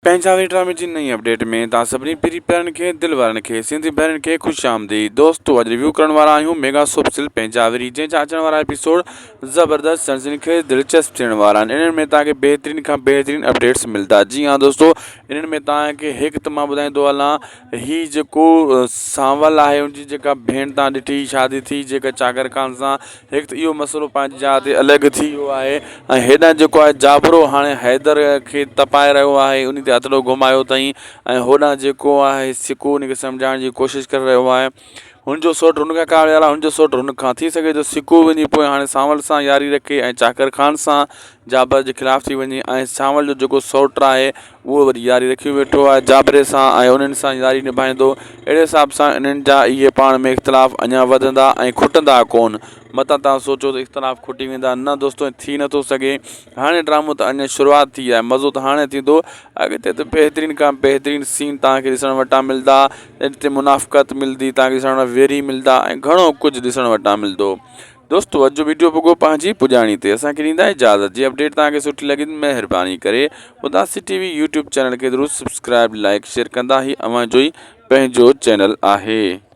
पंजाबी ड्रामे जी नई अपडेट में तव्हां सभिनी प्री प्यारनि खे दिलि वारनि खे सिंधी भेनरुनि खे ख़ुशि आमदीद। दोस्तों अॼु रिव्यू करण वारा आहियूं मेगा सुपर पंजाबी जंहिंजा अचण वारा एपिसोड ज़बरदस्त सनसनीखेज़ दिलचस्प थियण वारा आहिनि। इन्हनि में तव्हांखे बहितरीन खां बहितरीन अपडेट्स मिलंदा। जी हाँ दोस्तों, इन्हनि में तव्हांखे हिकु त मां ॿुधाईंदो हलां, हीउ जेको सांवल आहे उनजी जेका भेण तव्हां ॾिठी शादी थी जेका चाकर ख़ान सां, हिकु त इहो मसइलो पंहिंजी जाइ ते अलॻि थी वियो आहे ऐं हेॾां जेको आहे जाबरो हाणे हैदर खे तपाए रहियो आहे, उन ते हथड़ो घुमायो अथई ऐं होॾां जेको आहे सिकू उनखे सम्झाइण जी कोशिशि करे रहियो आहे। हुनजो सौट हुनखां कारियल आहे, हुनजो सौट हुन खां थी सघे थो सिकू वञी पोइ हाणे सांवल सां यारी रखे ऐं चाकर ख़ान सां जाबर जे ख़िलाफ़ु थी वञे ऐं सांवल जो जेको सौट आहे उहो वरी यारी रखी वेठो आहे जाबरे सां ऐं उन्हनि सां यारी निभाईंदो। अहिड़े हिसाब सां इन्हनि जा इहे पाण में इख़्तिलाफ़ अञा वधंदा ऐं खुटंदा कोन। मतां तव्हां सोचो त इख़्तिलाफ़ खुटी वेंदा, न दोस्तों थी नथो सघे। हाणे ड्रामो त अञा शुरूआति थी आहे, मज़ो त हाणे थींदो, अॻिते त बहितरीन खां बहितरीन सीन तव्हांखे ॾिसण वटां मिलंदा। हिते मुनाफ़क़त मिलंदी तव्हांखे ॾिसण वटां, वेरी मिलंदा ऐं घणो कुझु ॾिसण वटां मिलंदो। दोस्तों अॼु जो वीडियो पुॻो पंहिंजी पुॼाणी ते, असांखे ॾींदा इजाज़त। जी अपडेट तव्हांखे सुठी लॻी महिरबानी करे उदासी टीवी यूट्यूब चैनल खे ज़रूरु सब्सक्राइब लाइक शेयर कंदा। ही अव्हां जो ई पंहिंजो चैनल आहे।